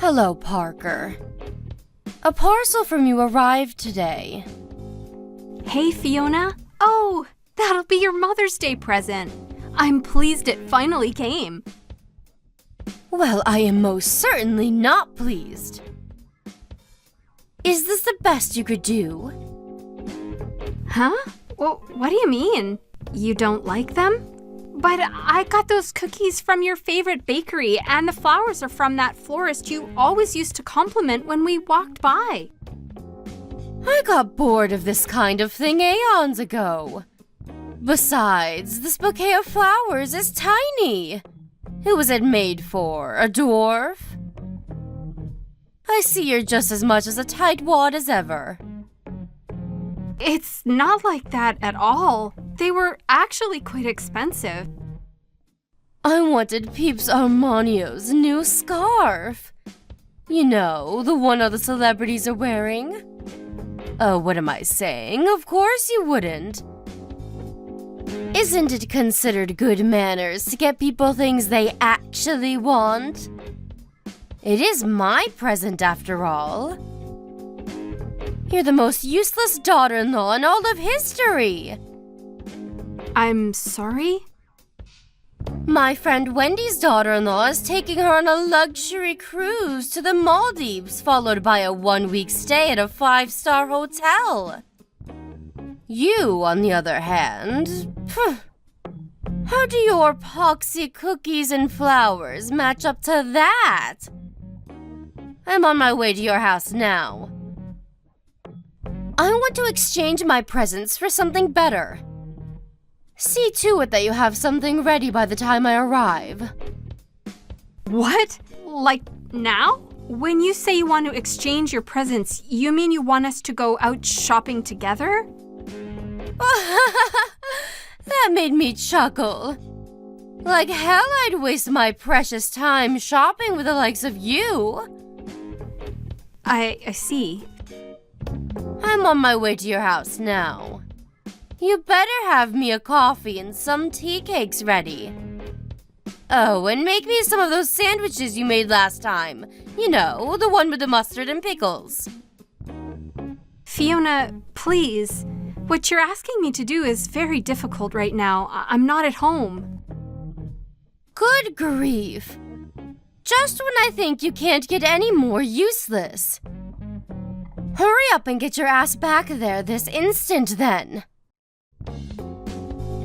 Hello, Parker. A parcel from you arrived today. Hey, Fiona. Oh, that'll be your Mother's Day present. I'm pleased it finally came. Well, I am most certainly not pleased. Is this the best you could do? Huh? Well, what do you mean? You don't like them? But I got those cookies from your favorite bakery, and the flowers are from that florist you always used to compliment when we walked by. I got bored of this kind of thing aeons ago. Besides, this bouquet of flowers is tiny. Who was it made for? A dwarf? I see you're just as much as a tightwad as ever. It's not like that at all. They were actually quite expensive. I wanted Peeps Armanio's new scarf. You know, the one all the celebrities are wearing. Oh, what am I saying? Of course you wouldn't. Isn't it considered good manners to get people things they actually want? It is my present, after all. You're the most useless daughter-in-law in all of history. I'm sorry? My friend Wendy's daughter-in-law is taking her on a luxury cruise to the Maldives, followed by a 1-week stay at a 5-star hotel. You, on the other hand, how do your poxy cookies and flowers match up to that? I'm on my way to your house now. I want to exchange my presents for something better. See to it that you have something ready by the time I arrive. What? Like now? When you say you want to exchange your presents, you mean you want us to go out shopping together? That made me chuckle. Like hell I'd waste my precious time shopping with the likes of you. I see. I'm on my way to your house now. You better have me a coffee and some tea cakes ready. Oh, and make me some of those sandwiches you made last time. You know, the one with the mustard and pickles. Fiona, please. What you're asking me to do is very difficult right now. I'm not at home. Good grief. Just when I think you can't get any more useless. Hurry up and get your ass back there this instant, then.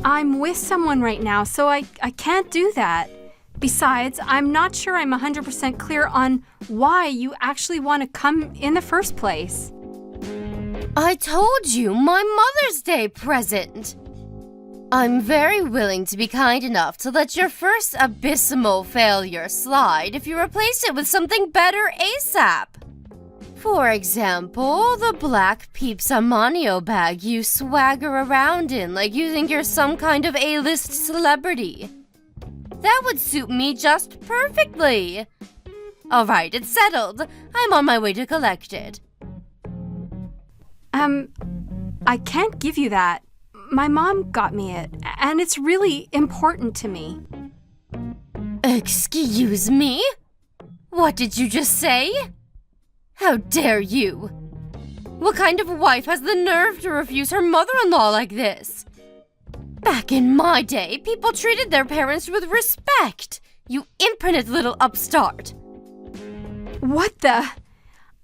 I'm with someone right now, so I can't do that. Besides, I'm not sure I'm 100% clear on why you actually want to come in the first place. I told you, my Mother's Day present. I'm very willing to be kind enough to let your first abysmal failure slide if you replace it with something better ASAP. For example, the black Peeps Armanio bag you swagger around in like you think you're some kind of A-list celebrity. That would suit me just perfectly. All right, it's settled. I'm on my way to collect it. I can't give you that. My mom got me it, and it's really important to me. Excuse me? What did you just say? How dare you? What kind of wife has the nerve to refuse her mother-in-law like this? Back in my day, people treated their parents with respect. You impertinent little upstart. What the?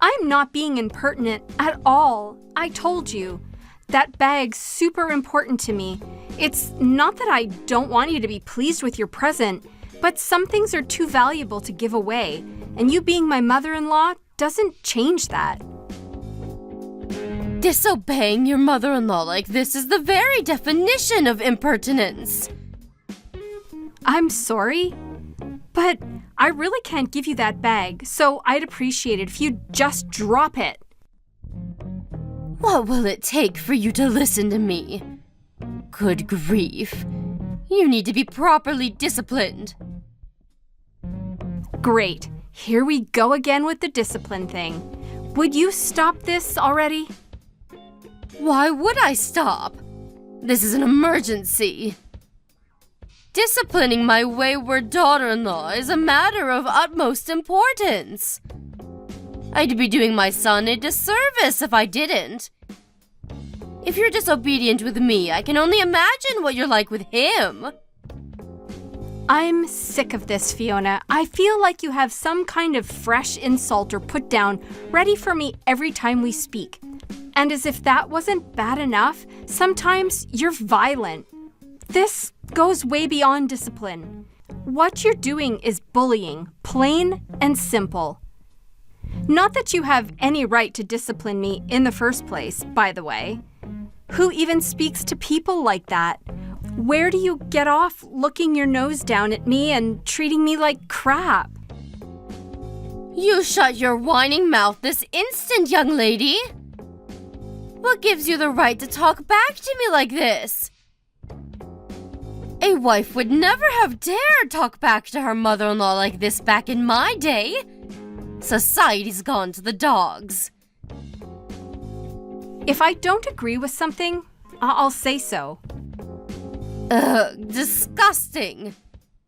I'm not being impertinent at all. I told you. That bag's super important to me. It's not that I don't want you to be pleased with your present, but some things are too valuable to give away, and you being my mother-in-law doesn't change that. Disobeying your mother-in-law like this is the very definition of impertinence. I'm sorry, but I really can't give you that bag, so I'd appreciate it if you'd just drop it. What will it take for you to listen to me? Good grief. You need to be properly disciplined. Great. Here we go again with the discipline thing. Would you stop this already? Why would I stop? This is an emergency. Disciplining my wayward daughter-in-law is a matter of utmost importance. I'd be doing my son a disservice if I didn't. If you're disobedient with me, I can only imagine what you're like with him. I'm sick of this, Fiona. I feel like you have some kind of fresh insult or put down ready for me every time we speak. And as if that wasn't bad enough, sometimes you're violent. This goes way beyond discipline. What you're doing is bullying, plain and simple. Not that you have any right to discipline me in the first place, by the way. Who even speaks to people like that? Where do you get off looking your nose down at me and treating me like crap? You shut your whining mouth this instant, young lady. What gives you the right to talk back to me like this? A wife would never have dared talk back to her mother-in-law like this back in my day. Society's gone to the dogs. If I don't agree with something, I'll say so. Ugh, disgusting.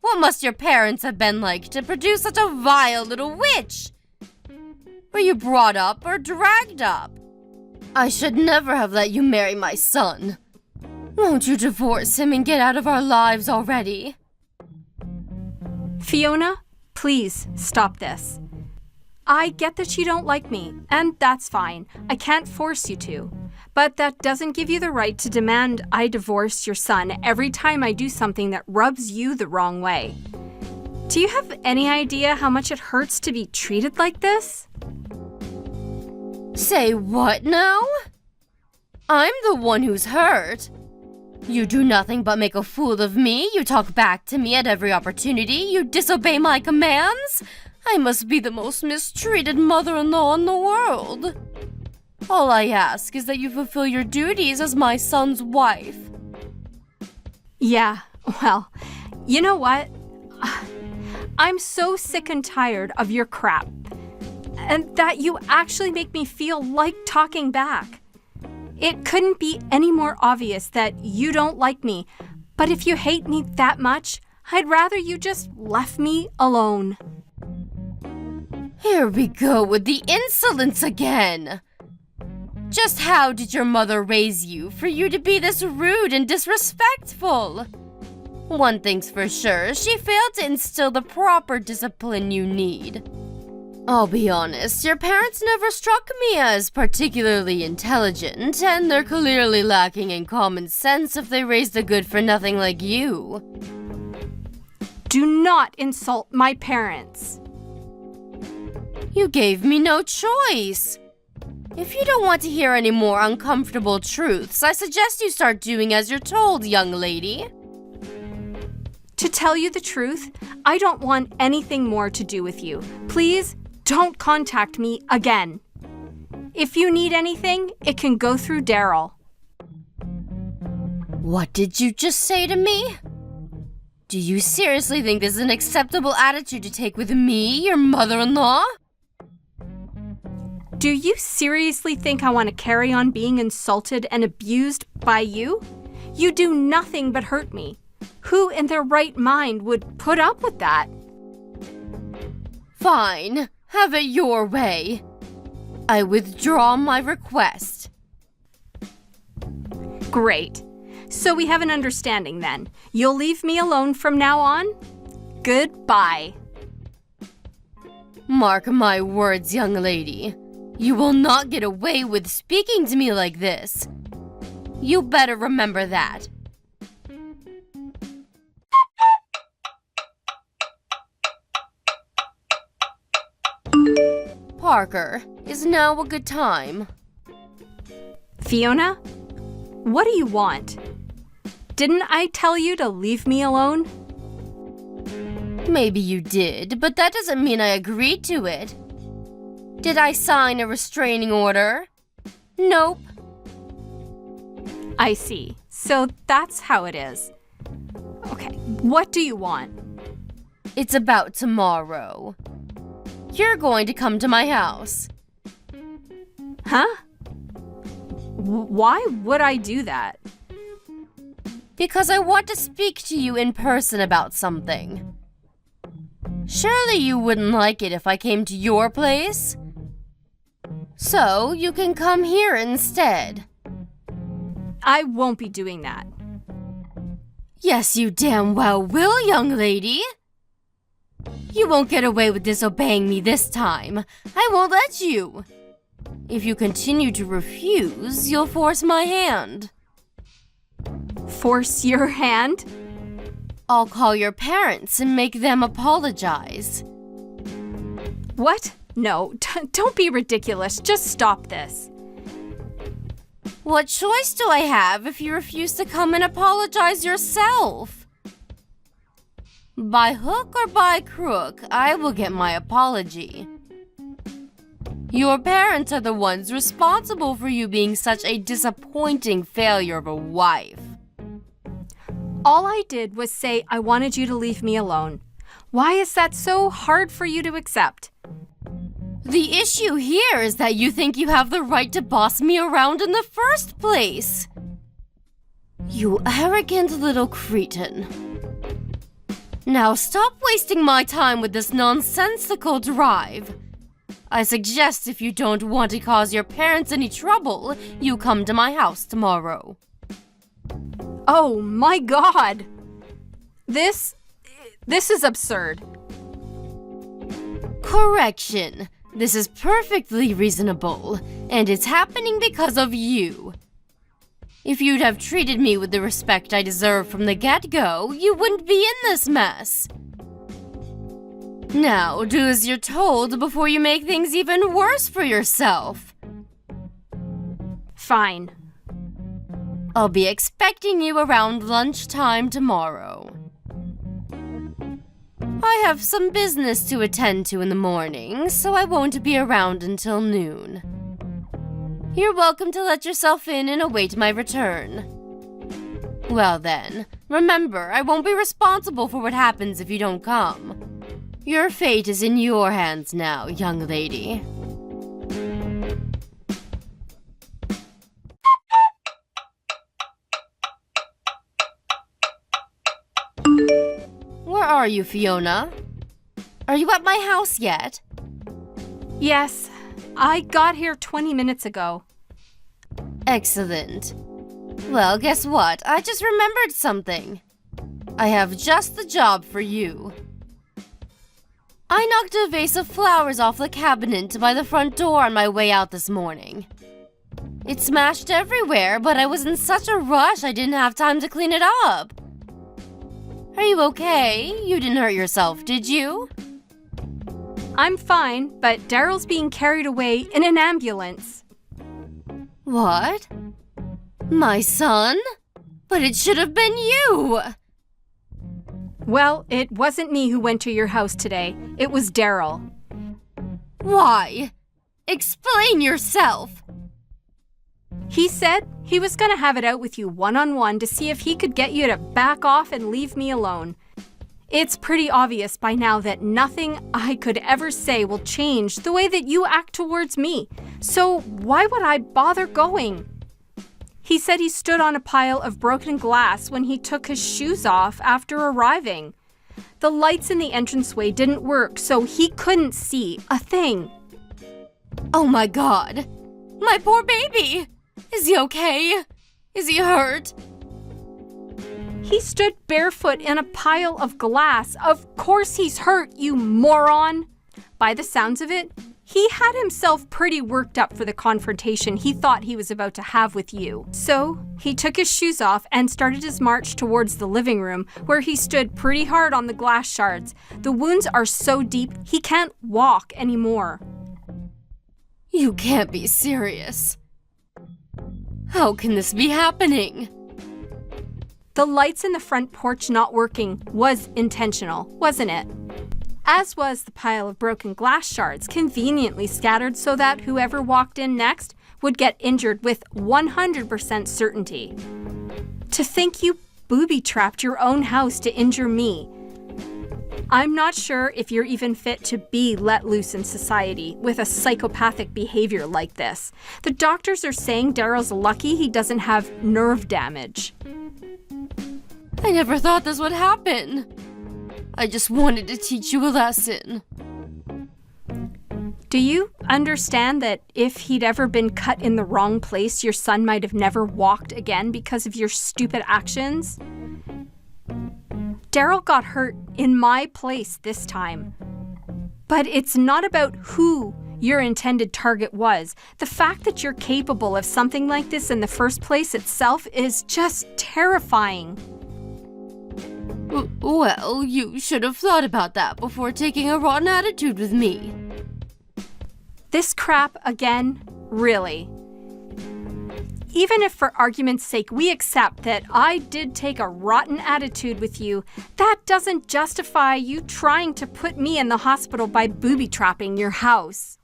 What must your parents have been like to produce such a vile little witch? Were you brought up or dragged up? I should never have let you marry my son. Won't you divorce him and get out of our lives already? Fiona, please stop this. I get that you don't like me, and that's fine. I can't force you to. But that doesn't give you the right to demand I divorce your son every time I do something that rubs you the wrong way. Do you have any idea how much it hurts to be treated like this? Say what now? I'm the one who's hurt. You do nothing but make a fool of me. You talk back to me at every opportunity. You disobey my commands. I must be the most mistreated mother-in-law in the world. All I ask is that you fulfill your duties as my son's wife. Yeah, well, you know what? I'm so sick and tired of your crap. And that you actually make me feel like talking back. It couldn't be any more obvious that you don't like me. But if you hate me that much, I'd rather you just left me alone. Here we go with the insolence again. Just how did your mother raise you for you to be this rude and disrespectful? One thing's for sure, she failed to instill the proper discipline you need. I'll be honest, your parents never struck me as particularly intelligent, and they're clearly lacking in common sense if they raised a good-for-nothing like you. Do not insult my parents. You gave me no choice. If you don't want to hear any more uncomfortable truths, I suggest you start doing as you're told, young lady. To tell you the truth, I don't want anything more to do with you. Please, don't contact me again. If you need anything, it can go through Daryl. What did you just say to me? Do you seriously think this is an acceptable attitude to take with me, your mother-in-law? Do you seriously think I want to carry on being insulted and abused by you? You do nothing but hurt me. Who in their right mind would put up with that? Fine. Have it your way. I withdraw my request. Great. So we have an understanding then. You'll leave me alone from now on? Goodbye. Mark my words, young lady. You will not get away with speaking to me like this. You better remember that. Parker, is now a good time? Fiona, what do you want? Didn't I tell you to leave me alone? Maybe you did, but that doesn't mean I agreed to it. Did I sign a restraining order? Nope. I see. So that's how it is. Okay, what do you want? It's about tomorrow. You're going to come to my house. Huh? Why would I do that? because I want to speak to you in person about something. Surely you wouldn't like it if I came to your place? So you can come here instead. I won't be doing that. Yes, you damn well will, young lady. You won't get away with disobeying me this time. I won't let you. If you continue to refuse, you'll force my hand. Force your hand? I'll call your parents and make them apologize. What? No, don't be ridiculous. Just stop this. What choice do I have if you refuse to come and apologize yourself? By hook or by crook, I will get my apology. Your parents are the ones responsible for you being such a disappointing failure of a wife. All I did was say I wanted you to leave me alone. Why is that so hard for you to accept? The issue here is that you think you have the right to boss me around in the first place. You arrogant little cretin. Now stop wasting my time with this nonsensical drive. I suggest if you don't want to cause your parents any trouble, you come to my house tomorrow. Oh my God! This is absurd. Correction. This is perfectly reasonable, and it's happening because of you. If you'd have treated me with the respect I deserve from the get-go, you wouldn't be in this mess. Now, do as you're told before you make things even worse for yourself. Fine. I'll be expecting you around lunchtime tomorrow. I have some business to attend to in the morning, so I won't be around until noon. You're welcome to let yourself in and await my return. Well then, remember, I won't be responsible for what happens if you don't come. Your fate is in your hands now, young lady. Where are you, Fiona? Are you at my house yet? Yes, I got here 20 minutes ago. Excellent. Well, guess what? I just remembered something. I have just the job for you. I knocked a vase of flowers off the cabinet by the front door on my way out this morning. It smashed everywhere, but I was in such a rush I didn't have time to clean it up. Are you okay? You didn't hurt yourself, did you? I'm fine, but Daryl's being carried away in an ambulance. What? My son? But it should have been you! Well, it wasn't me who went to your house today. It was Daryl. Why? Explain yourself! He said he was going to have it out with you one-on-one to see if he could get you to back off and leave me alone. It's pretty obvious by now that nothing I could ever say will change the way that you act towards me. So why would I bother going? He said he stood on a pile of broken glass when he took his shoes off after arriving. The lights in the entranceway didn't work, so he couldn't see a thing. Oh my God! My poor baby! Is he okay? Is he hurt? He stood barefoot in a pile of glass. Of course he's hurt, you moron! By the sounds of it, he had himself pretty worked up for the confrontation he thought he was about to have with you. So, he took his shoes off and started his march towards the living room, where he stood pretty hard on the glass shards. The wounds are so deep, he can't walk anymore. You can't be serious. How can this be happening? The lights in the front porch not working was intentional, wasn't it? As was the pile of broken glass shards conveniently scattered so that whoever walked in next would get injured with 100% certainty. To think you booby-trapped your own house to injure me. I'm not sure if you're even fit to be let loose in society with a psychopathic behavior like this. The doctors are saying Daryl's lucky he doesn't have nerve damage. I never thought this would happen. I just wanted to teach you a lesson. Do you understand that if he'd ever been cut in the wrong place, your son might have never walked again because of your stupid actions? Daryl got hurt in my place this time. But it's not about who your intended target was. The fact that you're capable of something like this in the first place itself is just terrifying. Well, you should have thought about that before taking a rotten attitude with me. This crap again? Really? Even if for argument's sake we accept that I did take a rotten attitude with you, that doesn't justify you trying to put me in the hospital by booby-trapping your house.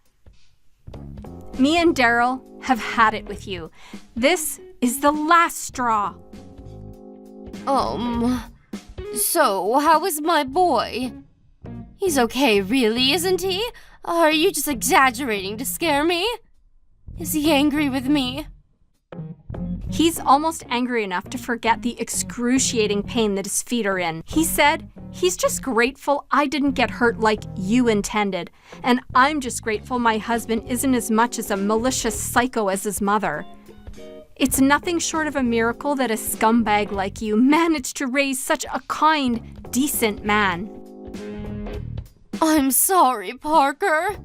Me and Daryl have had it with you. This is the last straw. So how is my boy? He's okay, really, isn't he? Are you just exaggerating to scare me? Is he angry with me? He's almost angry enough to forget the excruciating pain that his feet are in. He said he's just grateful I didn't get hurt like you intended. And I'm just grateful my husband isn't as much as a malicious psycho as his mother. It's nothing short of a miracle that a scumbag like you managed to raise such a kind, decent man. I'm sorry, Parker.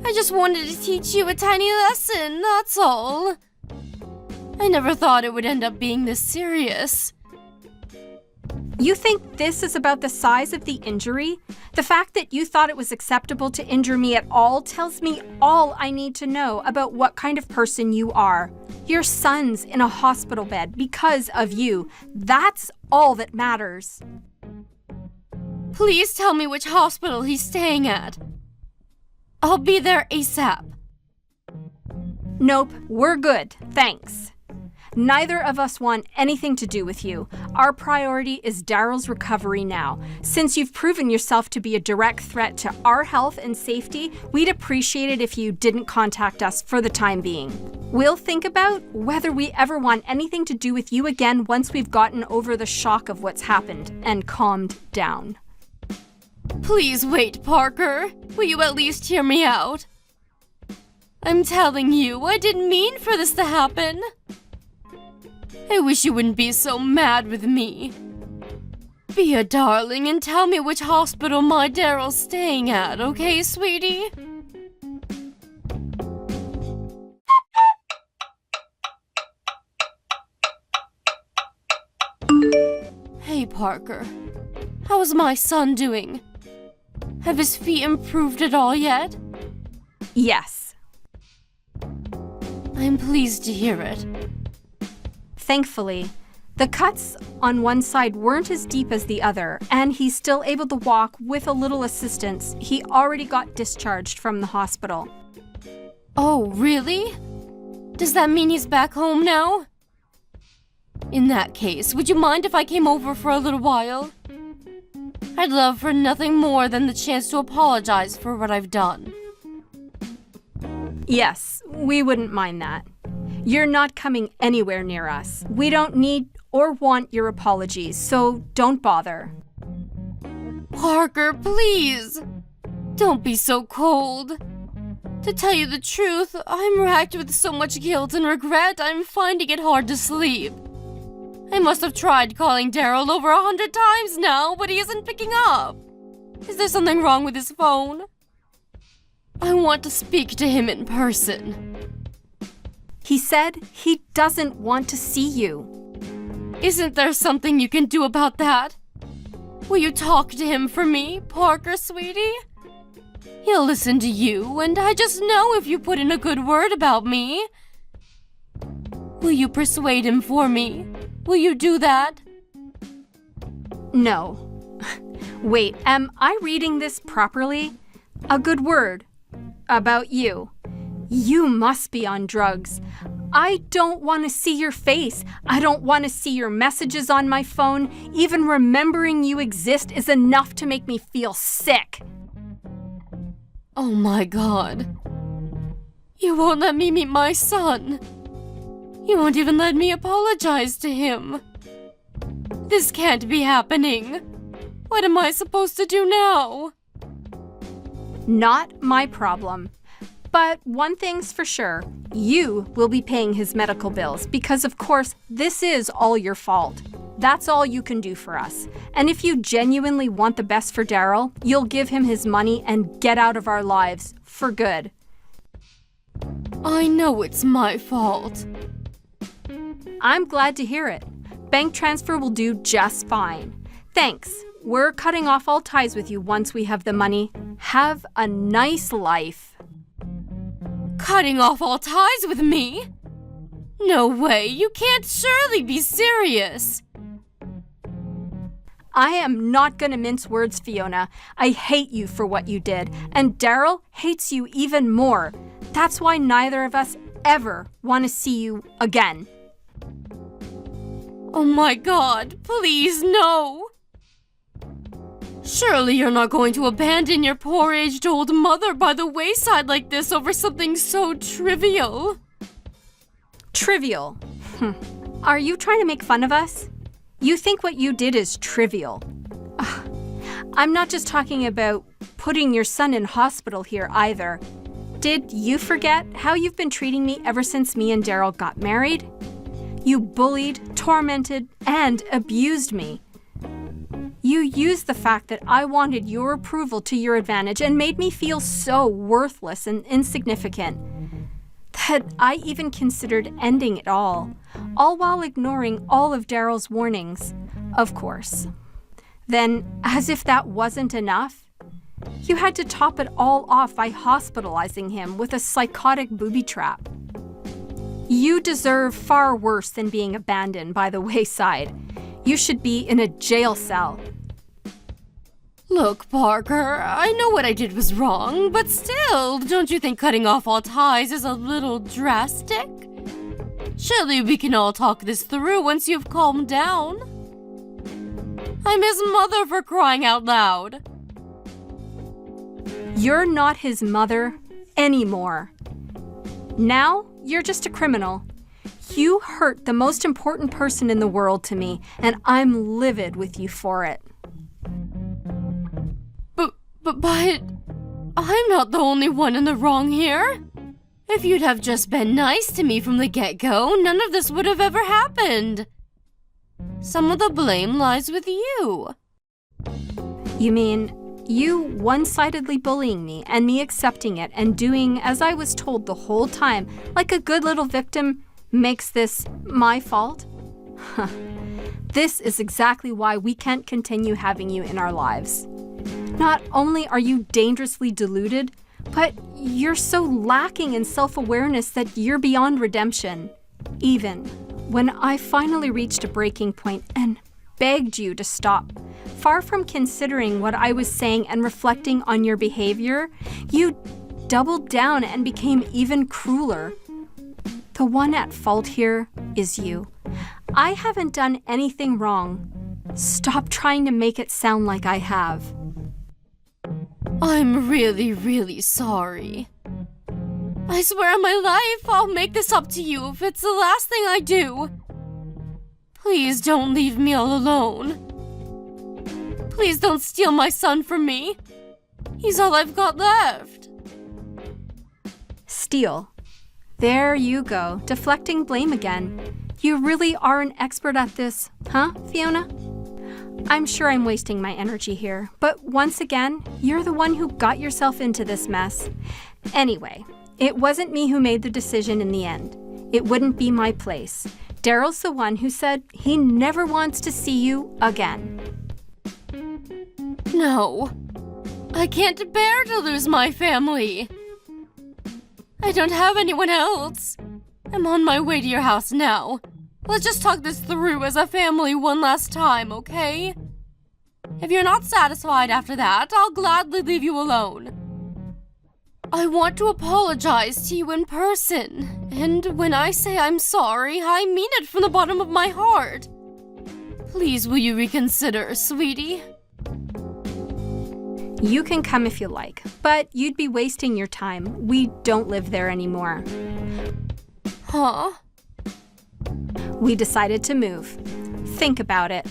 I just wanted to teach you a tiny lesson, that's all. I never thought it would end up being this serious. You think this is about the size of the injury? The fact that you thought it was acceptable to injure me at all tells me all I need to know about what kind of person you are. Your son's in a hospital bed because of you. That's all that matters. Please tell me which hospital he's staying at. I'll be there ASAP. Nope, we're good, thanks. Neither of us want anything to do with you. Our priority is Daryl's recovery now. Since you've proven yourself to be a direct threat to our health and safety, we'd appreciate it if you didn't contact us for the time being. We'll think about whether we ever want anything to do with you again once we've gotten over the shock of what's happened and calmed down. Please wait, Parker. Will you at least hear me out? I'm telling you, I didn't mean for this to happen. I wish you wouldn't be so mad with me. Be a darling and tell me which hospital my Daryl's staying at, okay, sweetie? Hey, Parker. How's my son doing? Have his feet improved at all yet? Yes. I'm pleased to hear it. Thankfully, the cuts on one side weren't as deep as the other, and he's still able to walk with a little assistance. He already got discharged from the hospital. Oh, really? Does that mean he's back home now? In that case, would you mind if I came over for a little while? I'd love for nothing more than the chance to apologize for what I've done. Yes, we wouldn't mind that. You're not coming anywhere near us. We don't need or want your apologies, so don't bother. Parker, please! Don't be so cold. To tell you the truth, I'm racked with so much guilt and regret, I'm finding it hard to sleep. I must have tried calling Daryl over 100 times now, but he isn't picking up. Is there something wrong with his phone? I want to speak to him in person. He said he doesn't want to see you. Isn't there something you can do about that? Will you talk to him for me, Parker, sweetie? He'll listen to you, and I just know if you put in a good word about me. Will you persuade him for me? Will you do that? No. Wait, am I reading this properly? A good word about you. You must be on drugs. I don't want to see your face. I don't want to see your messages on my phone. Even remembering you exist is enough to make me feel sick. Oh my God. You won't let me meet my son. You won't even let me apologize to him. This can't be happening. What am I supposed to do now? Not my problem. But one thing's for sure, you will be paying his medical bills because, of course, this is all your fault. That's all you can do for us. And if you genuinely want the best for Daryl, you'll give him his money and get out of our lives for good. I know it's my fault. I'm glad to hear it. Bank transfer will do just fine. Thanks. We're cutting off all ties with you once we have the money. Have a nice life. Cutting off all ties with me? No way, you can't surely be serious. I am not gonna mince words, Fiona. I hate you for what you did, and Daryl hates you even more. That's why neither of us ever want to see you again. Oh my God, please no. Surely you're not going to abandon your poor aged old mother by the wayside like this over something so trivial. Trivial? Are you trying to make fun of us? You think what you did is trivial. I'm not just talking about putting your son in hospital here either. Did you forget how you've been treating me ever since me and Daryl got married? You bullied, tormented, and abused me. You used the fact that I wanted your approval to your advantage and made me feel so worthless and insignificant that I even considered ending it all while ignoring all of Daryl's warnings, of course. Then, as if that wasn't enough, you had to top it all off by hospitalizing him with a psychotic booby trap. You deserve far worse than being abandoned by the wayside. You should be in a jail cell. Look, Parker, I know what I did was wrong, but still, don't you think cutting off all ties is a little drastic? Surely we can all talk this through once you've calmed down. I'm his mother, for crying out loud. You're not his mother anymore. Now, you're just a criminal. You hurt the most important person in the world to me, and I'm livid with you for it. But I'm not the only one in the wrong here. If you'd have just been nice to me from the get-go, none of this would have ever happened. Some of the blame lies with you. You mean you one-sidedly bullying me and me accepting it and doing as I was told the whole time, like a good little victim, makes this my fault? This is exactly why we can't continue having you in our lives. Not only are you dangerously deluded, but you're so lacking in self-awareness that you're beyond redemption. Even when I finally reached a breaking point and begged you to stop, far from considering what I was saying and reflecting on your behavior, you doubled down and became even crueler. The one at fault here is you. I haven't done anything wrong. Stop trying to make it sound like I have. I'm really, really sorry. I swear on my life, I'll make this up to you if it's the last thing I do. Please don't leave me all alone. Please don't steal my son from me. He's all I've got left. Steal. There you go, deflecting blame again. You really are an expert at this, huh, Fiona? I'm sure I'm wasting my energy here, but once again, you're the one who got yourself into this mess. Anyway, it wasn't me who made the decision in the end. It wouldn't be my place. Daryl's the one who said he never wants to see you again. No, I can't bear to lose my family. I don't have anyone else. I'm on my way to your house now. Let's just talk this through as a family one last time, okay? If you're not satisfied after that, I'll gladly leave you alone. I want to apologize to you in person, and when I say I'm sorry, I mean it from the bottom of my heart. Please, will you reconsider, sweetie? You can come if you like, but you'd be wasting your time. We don't live there anymore. Huh? We decided to move. Think about it.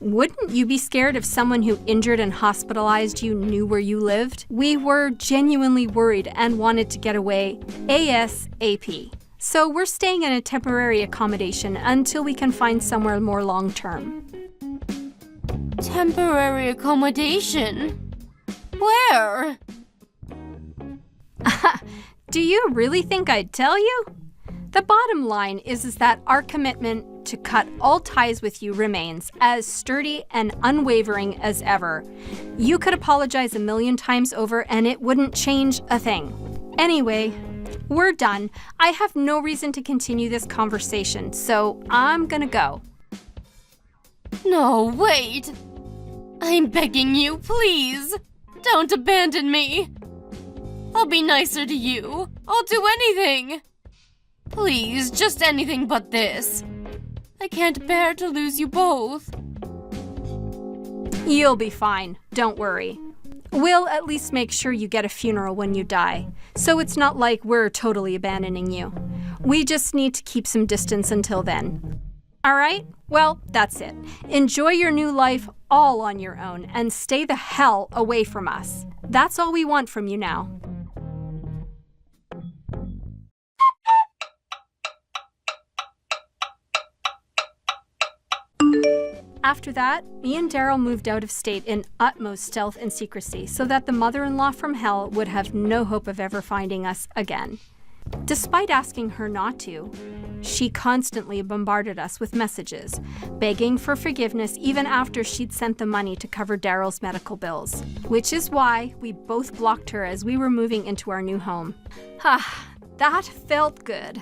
Wouldn't you be scared if someone who injured and hospitalized you knew where you lived? We were genuinely worried and wanted to get away ASAP. So we're staying in a temporary accommodation until we can find somewhere more long-term. Temporary accommodation? Where? Do you really think I'd tell you? The bottom line is that our commitment to cut all ties with you remains as sturdy and unwavering as ever. You could apologize a million times over and it wouldn't change a thing. Anyway, we're done. I have no reason to continue this conversation, so I'm gonna go. No, wait. I'm begging you, please. Don't abandon me. I'll be nicer to you. I'll do anything. Please, just anything but this. I can't bear to lose you both. You'll be fine. Don't worry. We'll at least make sure you get a funeral when you die, so it's not like we're totally abandoning you. We just need to keep some distance until then. All right? Well, that's it. Enjoy your new life all on your own and stay the hell away from us. That's all we want from you now. After that, me and Daryl moved out of state in utmost stealth and secrecy so that the mother-in-law from hell would have no hope of ever finding us again. Despite asking her not to, she constantly bombarded us with messages, begging for forgiveness even after she'd sent the money to cover Daryl's medical bills, which is why we both blocked her as we were moving into our new home. That felt good.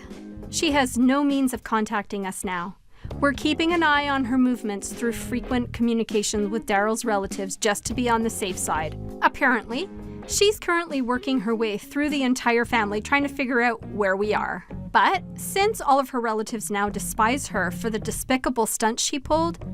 She has no means of contacting us now. We're keeping an eye on her movements through frequent communication with Daryl's relatives just to be on the safe side. Apparently, she's currently working her way through the entire family trying to figure out where we are. But since all of her relatives now despise her for the despicable stunts she pulled,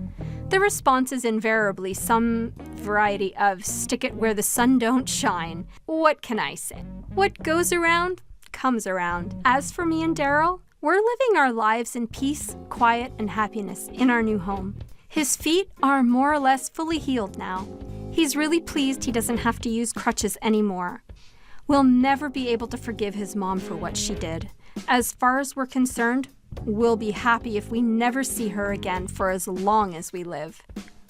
the response is invariably some variety of stick it where the sun don't shine. What can I say? What goes around comes around. As for me and Daryl, we're living our lives in peace, quiet, and happiness in our new home. His feet are more or less fully healed now. He's really pleased he doesn't have to use crutches anymore. We'll never be able to forgive his mom for what she did. As far as we're concerned, we'll be happy if we never see her again for as long as we live.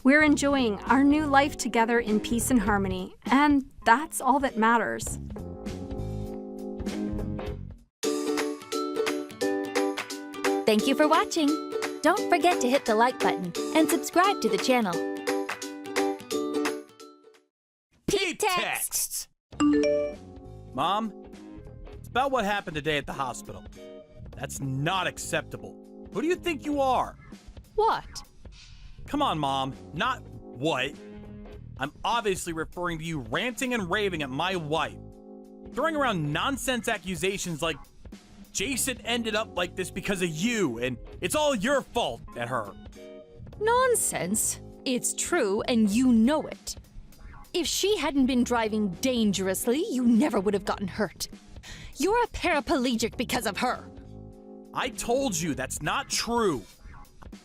We're enjoying our new life together in peace and harmony, and that's all that matters. Thank you for watching. Don't forget to hit the like button and subscribe to the channel. Peep texts! Mom, it's about what happened today at the hospital. That's not acceptable. Who do you think you are? What? Come on, Mom. Not what. I'm obviously referring to you ranting and raving at my wife, throwing around nonsense accusations like Jason ended up like this because of you, and it's all your fault at her. Nonsense. It's true, and you know it. If she hadn't been driving dangerously, you never would have gotten hurt. You're a paraplegic because of her. I told you that's not true.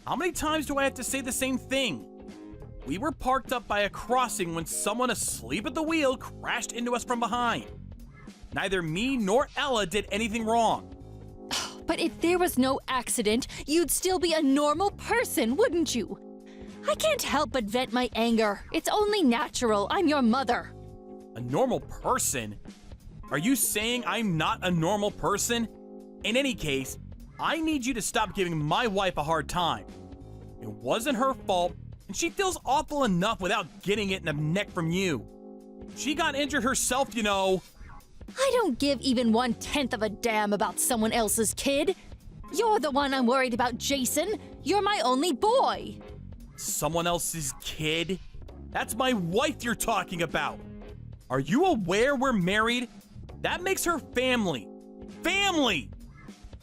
How many times do I have to say the same thing? We were parked up by a crossing when someone asleep at the wheel crashed into us from behind. Neither me nor Ella did anything wrong. But if there was no accident, you'd still be a normal person, wouldn't you? I can't help but vent my anger. It's only natural. I'm your mother. A normal person? Are you saying I'm not a normal person? In any case, I need you to stop giving my wife a hard time. It wasn't her fault, and she feels awful enough without getting it in the neck from you. She got injured herself, you know. I don't give even 1/10 of a damn about someone else's kid. You're the one I'm worried about, Jason. You're my only boy. Someone else's kid? That's my wife you're talking about. Are you aware we're married? That makes her family. Family!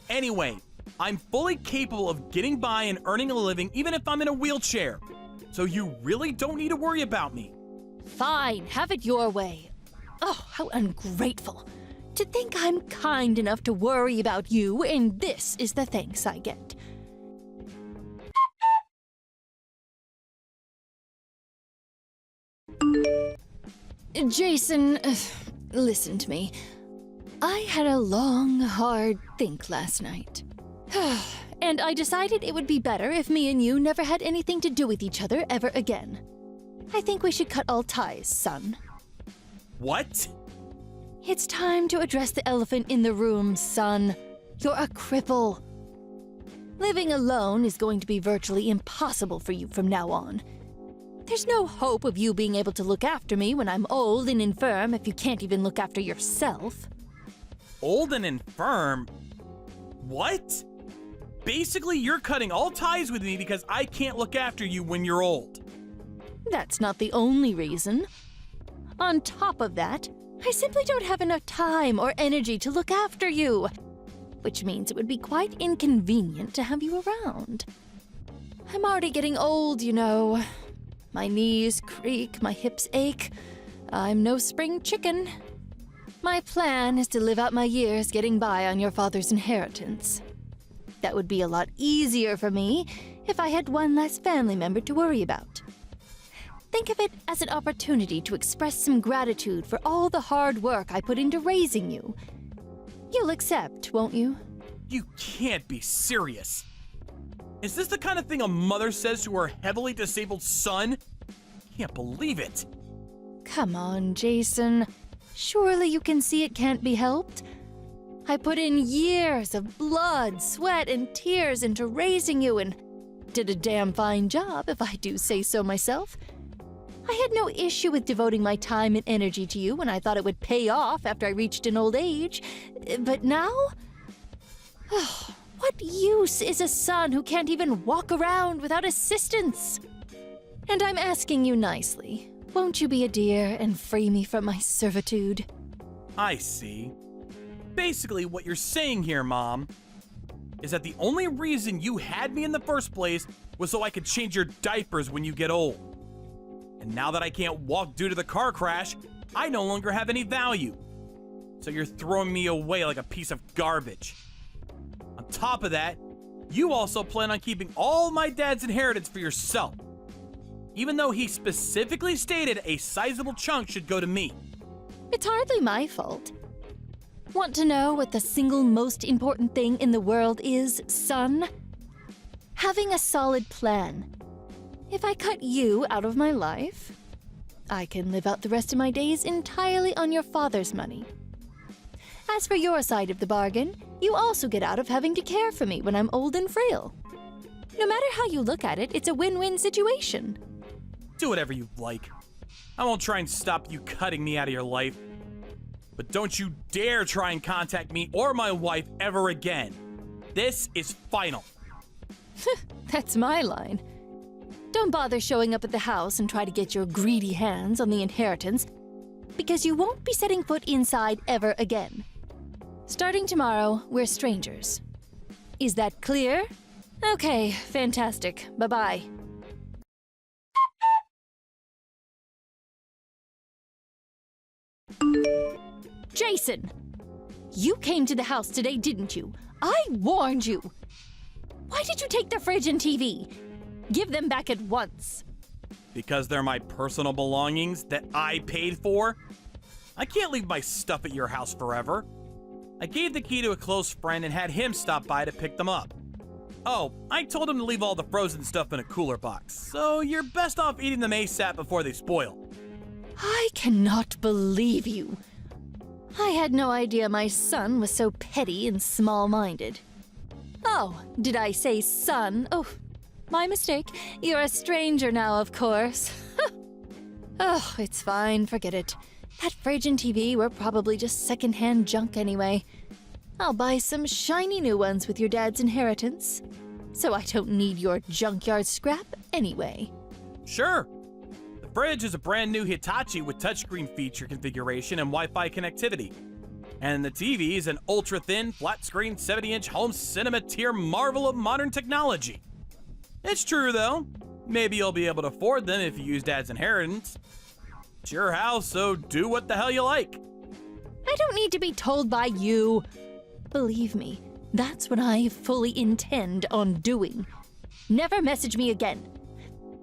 Anyway, I'm fully capable of getting by and earning a living even if I'm in a wheelchair. So you really don't need to worry about me. Fine, have it your way. Oh, how ungrateful. To think I'm kind enough to worry about you, and this is the thanks I get. Jason, listen to me. I had a long, hard think last night. And I decided it would be better if me and you never had anything to do with each other ever again. I think we should cut all ties, son. What? It's time to address the elephant in the room, son. You're a cripple. Living alone is going to be virtually impossible for you from now on. There's no hope of you being able to look after me when I'm old and infirm if you can't even look after yourself. Old and infirm? What? Basically, you're cutting all ties with me because I can't look after you when you're old. That's not the only reason. On top of that, I simply don't have enough time or energy to look after you, which means it would be quite inconvenient to have you around. I'm already getting old, you know. My knees creak, my hips ache. I'm no spring chicken. My plan is to live out my years getting by on your father's inheritance. That would be a lot easier for me if I had one less family member to worry about. Think of it as an opportunity to express some gratitude for all the hard work I put into raising you. You'll accept, won't you? You can't be serious. Is this the kind of thing a mother says to her heavily disabled son? Can't believe it. Come on, Jason. Surely you can see it can't be helped. I put in years of blood, sweat, and tears into raising you and did a damn fine job, if I do say so myself. I had no issue with devoting my time and energy to you when I thought it would pay off after I reached an old age. But now? What use is a son who can't even walk around without assistance? And I'm asking you nicely. Won't you be a dear and free me from my servitude? I see. Basically, what you're saying here, Mom, is that the only reason you had me in the first place was so I could change your diapers when you get old. And now that I can't walk due to the car crash, I no longer have any value. So you're throwing me away like a piece of garbage. On top of that, you also plan on keeping all my dad's inheritance for yourself, even though he specifically stated a sizable chunk should go to me. It's hardly my fault. Want to know what the single most important thing in the world is, son? Having a solid plan. If I cut you out of my life, I can live out the rest of my days entirely on your father's money. As for your side of the bargain, you also get out of having to care for me when I'm old and frail. No matter how you look at it, it's a win-win situation. Do whatever you like. I won't try and stop you cutting me out of your life. But don't you dare try and contact me or my wife ever again. This is final. That's my line. Don't bother showing up at the house and try to get your greedy hands on the inheritance, because you won't be setting foot inside ever again. Starting tomorrow, we're strangers. Is that clear? Okay, fantastic. Bye-bye. Jason! You came to the house today, didn't you? I warned you! Why did you take the fridge and TV? Give them back at once. Because they're my personal belongings that I paid for? I can't leave my stuff at your house forever. I gave the key to a close friend and had him stop by to pick them up. Oh, I told him to leave all the frozen stuff in a cooler box, so you're best off eating them ASAP before they spoil. I cannot believe you. I had no idea my son was so petty and small-minded. Oh, did I say son? Oh, my mistake. You're a stranger now, of course. Oh, it's fine, forget it. That fridge and TV were probably just second-hand junk anyway. I'll buy some shiny new ones with your dad's inheritance. So I don't need your junkyard scrap anyway. Sure. The fridge is a brand new Hitachi with touchscreen feature configuration and Wi-Fi connectivity. And the TV is an ultra-thin, flat-screen, 70-inch home cinema tier marvel of modern technology. It's true, though. Maybe you'll be able to afford them if you use Dad's inheritance. It's your house, so do what the hell you like. I don't need to be told by you. Believe me, that's what I fully intend on doing. Never message me again.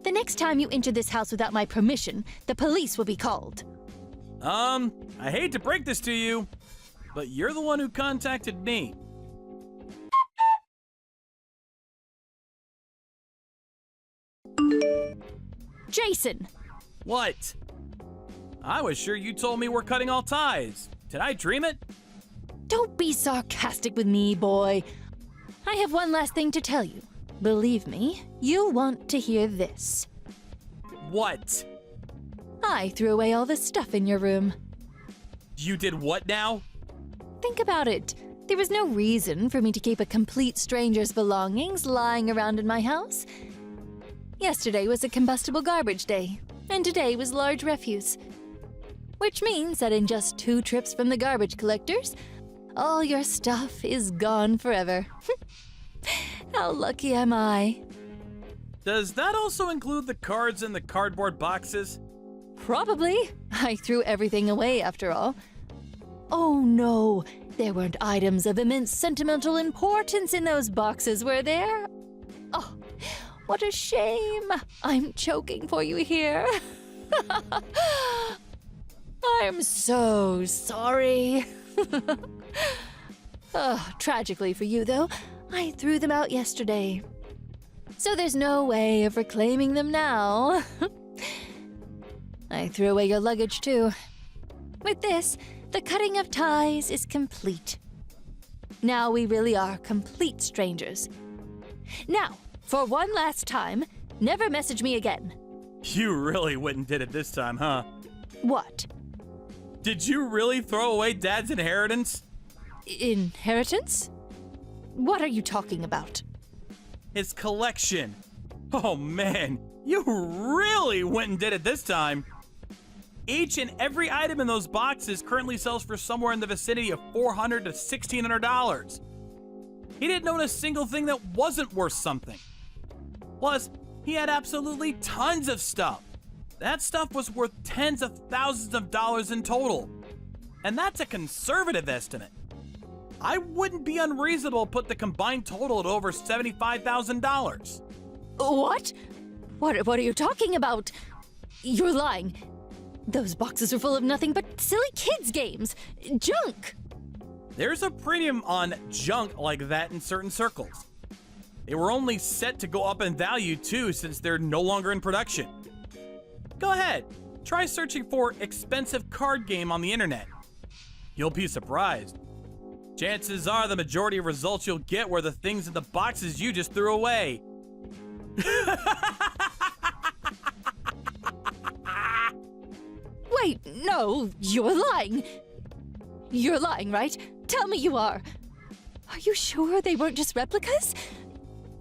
The next time you enter this house without my permission, the police will be called. I hate to break this to you, but you're the one who contacted me. Jason! What? I was sure you told me we're cutting all ties. Did I dream it? Don't be sarcastic with me, boy. I have one last thing to tell you. Believe me, you'll want to hear this. What? I threw away all the stuff in your room. You did what now? Think about it. There was no reason for me to keep a complete stranger's belongings lying around in my house. Yesterday was a combustible garbage day, and today was large refuse. Which means that in just 2 trips from the garbage collectors, all your stuff is gone forever. How lucky am I? Does that also include the cards in the cardboard boxes? Probably. I threw everything away after all. Oh no, there weren't items of immense sentimental importance in those boxes, were there? Oh, what a shame. I'm choking for you here. I'm so sorry. Tragically for you, though, I threw them out yesterday. So there's no way of reclaiming them now. I threw away your luggage, too. With this, the cutting of ties is complete. Now we really are complete strangers. Now, for one last time, never message me again. You really went and did it this time, huh? What? Did you really throw away Dad's inheritance? Inheritance? What are you talking about? His collection. Oh man, you really went and did it this time. Each and every item in those boxes currently sells for somewhere in the vicinity of $400 to $1,600. He didn't own a single thing that wasn't worth something. Plus, he had absolutely tons of stuff. That stuff was worth tens of thousands of dollars in total. And that's a conservative estimate. I wouldn't be unreasonable to put the combined total at over $75,000. What? What are you talking about? You're lying. Those boxes are full of nothing but silly kids' games. Junk! There's a premium on junk like that in certain circles. They were only set to go up in value too, since they're no longer in production. Go ahead, try searching for expensive card game on the internet. You'll be surprised. Chances are the majority of results you'll get were the things in the boxes you just threw away. Wait, no, you're lying. You're lying, right? Tell me you are. Are you sure they weren't just replicas?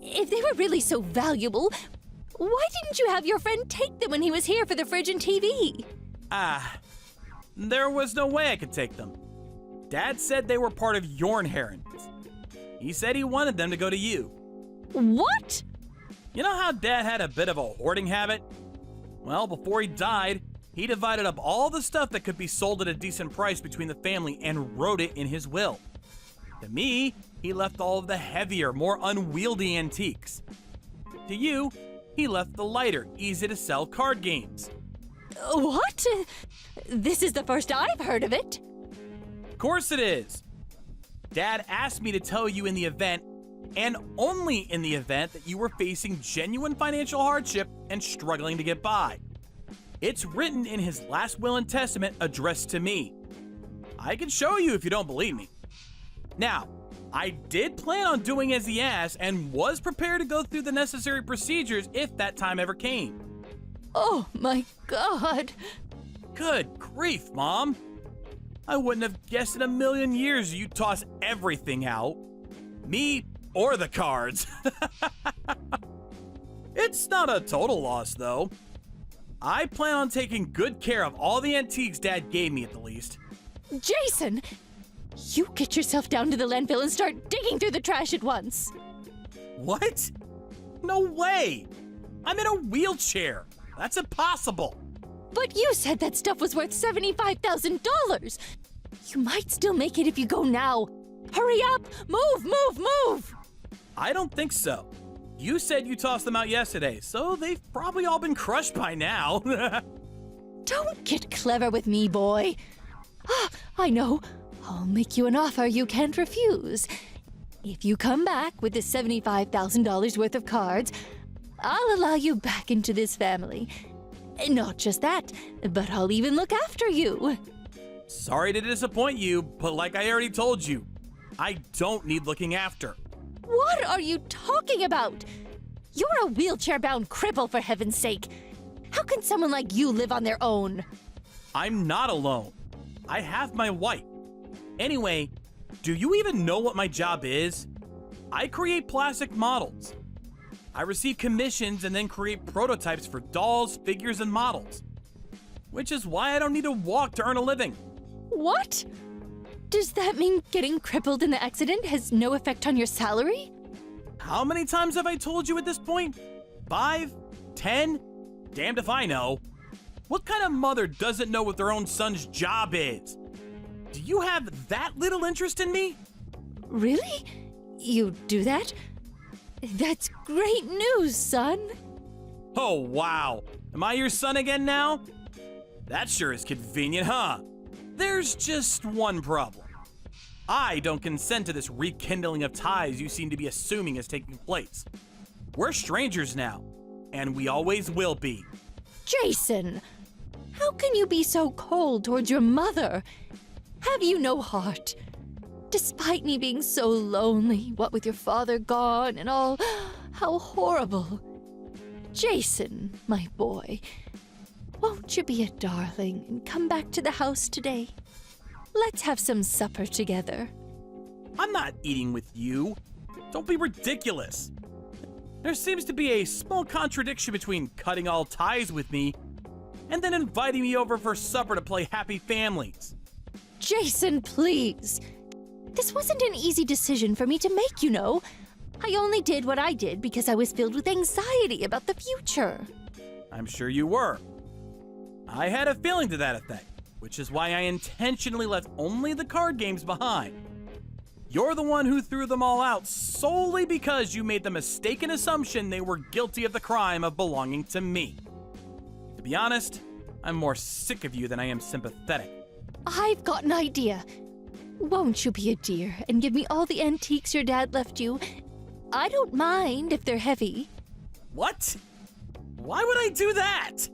If they were really so valuable, why didn't you have your friend take them when he was here for the fridge and TV? There was no way I could take them. Dad said they were part of your inheritance. He said he wanted them to go to you. What? You know how Dad had a bit of a hoarding habit? Well, before he died, he divided up all the stuff that could be sold at a decent price between the family and wrote it in his will. To me, he left all of the heavier, more unwieldy antiques. To you, he left the lighter, easy-to-sell card games. What? This is the first I've heard of it. Of course it is. Dad asked me to tell you in the event, and only in the event, that you were facing genuine financial hardship and struggling to get by. It's written in his last will and testament addressed to me. I can show you if you don't believe me. Now, I did plan on doing as he asked and was prepared to go through the necessary procedures if that time ever came. Oh my God. Good grief, Mom. I wouldn't have guessed in a million years you'd toss everything out. Me or the cards. It's not a total loss, though. I plan on taking good care of all the antiques Dad gave me at the least. Jason! You get yourself down to the landfill and start digging through the trash at once. What? No way! I'm in a wheelchair. That's impossible. But you said that stuff was worth $75,000. You might still make it if you go now. Hurry up! Move! I don't think so. You said you tossed them out yesterday, so they've probably all been crushed by now. Don't get clever with me, boy. Ah, I know. I'll make you an offer you can't refuse. If you come back with the $75,000 worth of cards, I'll allow you back into this family. Not just that, but I'll even look after you. Sorry to disappoint you, but like I already told you, I don't need looking after. What are you talking about? You're a wheelchair-bound cripple, for heaven's sake. How can someone like you live on their own? I'm not alone. I have my wife. Anyway, do you even know what my job is? I create plastic models. I receive commissions and then create prototypes for dolls, figures, and models. Which is why I don't need to walk to earn a living. What? Does that mean getting crippled in the accident has no effect on your salary? How many times have I told you at this point? 5? 10? Damned if I know. What kind of mother doesn't know what their own son's job is? Do you have that little interest in me? Really? You do that? That's great news, son. Oh, wow. Am I your son again now? That sure is convenient, huh? There's just one problem. I don't consent to this rekindling of ties you seem to be assuming is taking place. We're strangers now, and we always will be. Jason, how can you be so cold towards your mother? Have you no heart? Despite me being so lonely, what with your father gone and all, how horrible. Jason, my boy, won't you be a darling and come back to the house today? Let's have some supper together. I'm not eating with you. Don't be ridiculous. There seems to be a small contradiction between cutting all ties with me and then inviting me over for supper to play Happy Families. Jason, please. This wasn't an easy decision for me to make, you know. I only did what I did because I was filled with anxiety about the future. I'm sure you were. I had a feeling to that effect, which is why I intentionally left only the card games behind. You're the one who threw them all out solely because you made the mistaken assumption they were guilty of the crime of belonging to me. To be honest, I'm more sick of you than I am sympathetic. I've got an idea. Won't you be a dear and give me all the antiques your dad left you? I don't mind if they're heavy. What? Why would I do that?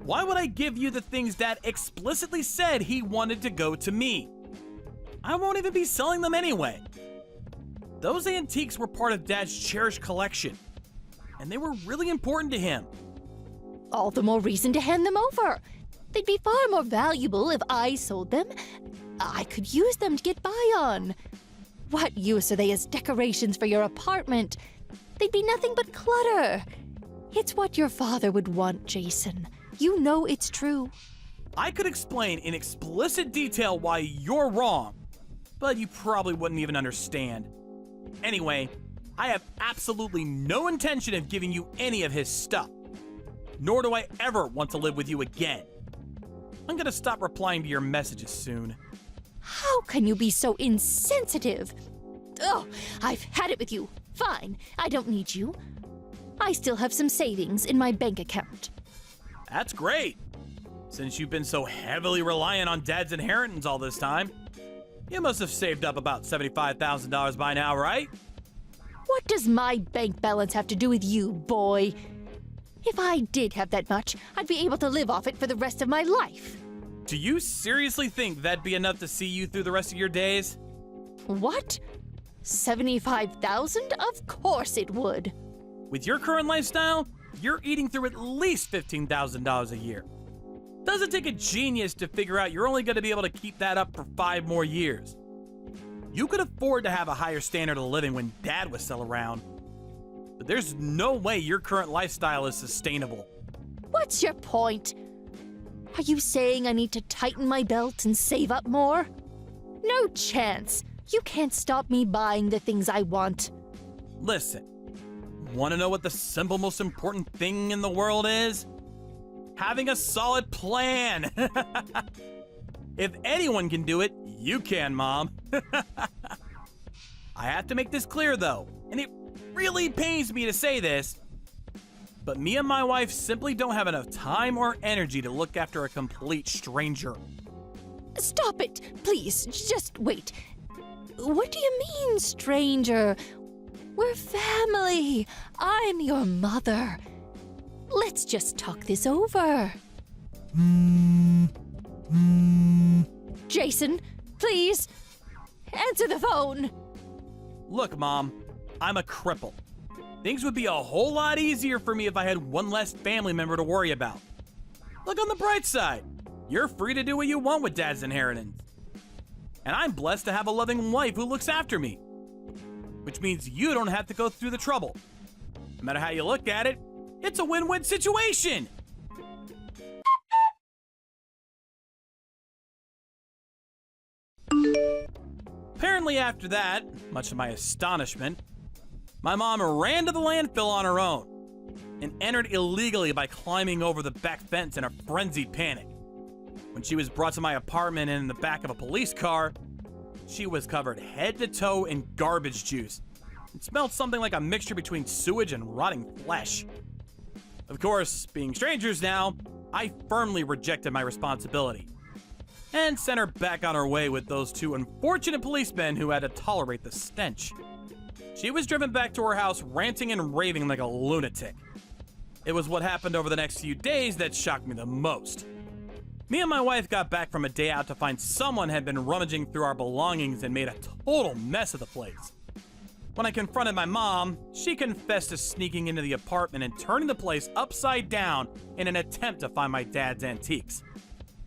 Why would I give you the things Dad explicitly said he wanted to go to me? I won't even be selling them anyway. Those antiques were part of Dad's cherished collection, and they were really important to him. All the more reason to hand them over. They'd be far more valuable if I sold them. I could use them to get by on. What use are they as decorations for your apartment? They'd be nothing but clutter. It's what your father would want, Jason. You know it's true. I could explain in explicit detail why you're wrong, but you probably wouldn't even understand. Anyway, I have absolutely no intention of giving you any of his stuff. Nor do I ever want to live with you again. I'm gonna stop replying to your messages soon. How can you be so insensitive? Oh, I've had it with you. Fine, I don't need you. I still have some savings in my bank account. That's great. Since you've been so heavily reliant on Dad's inheritance all this time, you must have saved up about $75,000 by now, right? What does my bank balance have to do with you, boy? If I did have that much, I'd be able to live off it for the rest of my life. Do you seriously think that'd be enough to see you through the rest of your days? What? 75,000? Of course it would. With your current lifestyle, you're eating through at least $15,000 a year. Doesn't take a genius to figure out you're only going to be able to keep that up for 5 more years. You could afford to have a higher standard of living when Dad was still around. But there's no way your current lifestyle is sustainable. What's your point? Are you saying I need to tighten my belt and save up more? No chance. You can't stop me buying the things I want. Listen, want to know what the simple most important thing in the world is? Having a solid plan. If anyone can do it, you can, Mom. I have to make this clear, though, and it really pains me to say this, but me and my wife simply don't have enough time or energy to look after a complete stranger. Stop it, please. Just wait. What do you mean, stranger? We're family. I'm your mother. Let's just talk this over. Jason, please, answer the phone. Look, Mom, I'm a cripple. Things would be a whole lot easier for me if I had one less family member to worry about. Look on the bright side. You're free to do what you want with Dad's inheritance. And I'm blessed to have a loving wife who looks after me. Which means you don't have to go through the trouble. No matter how you look at it, it's a win-win situation. Apparently after that, much to my astonishment, my mom ran to the landfill on her own and entered illegally by climbing over the back fence in a frenzied panic. When she was brought to my apartment and in the back of a police car, she was covered head to toe in garbage juice. It smelled something like a mixture between sewage and rotting flesh. Of course, being strangers now, I firmly rejected my responsibility and sent her back on her way with those two unfortunate policemen who had to tolerate the stench. She was driven back to her house ranting and raving like a lunatic. It was what happened over the next few days that shocked me the most. Me and my wife got back from a day out to find someone had been rummaging through our belongings and made a total mess of the place. When I confronted my mom, she confessed to sneaking into the apartment and turning the place upside down in an attempt to find my dad's antiques.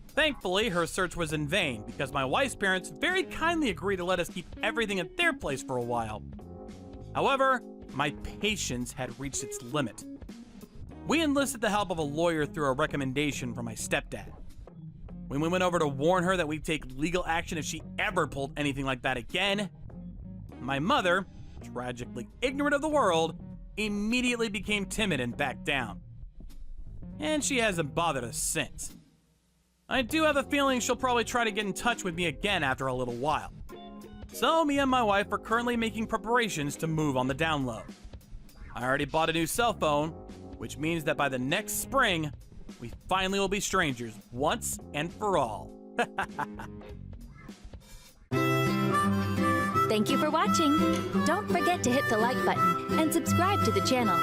Thankfully, her search was in vain because my wife's parents very kindly agreed to let us keep everything at their place for a while. However, my patience had reached its limit. We enlisted the help of a lawyer through a recommendation from my stepdad. When we went over to warn her that we'd take legal action if she ever pulled anything like that again, my mother, tragically ignorant of the world, immediately became timid and backed down. And she hasn't bothered us since. I do have a feeling she'll probably try to get in touch with me again after a little while. So me and my wife are currently making preparations to move on the down low. I already bought a new cell phone, which means that by the next spring, we finally will be strangers once and for all. Thank you for watching. Don't forget to hit the like button and subscribe to the channel.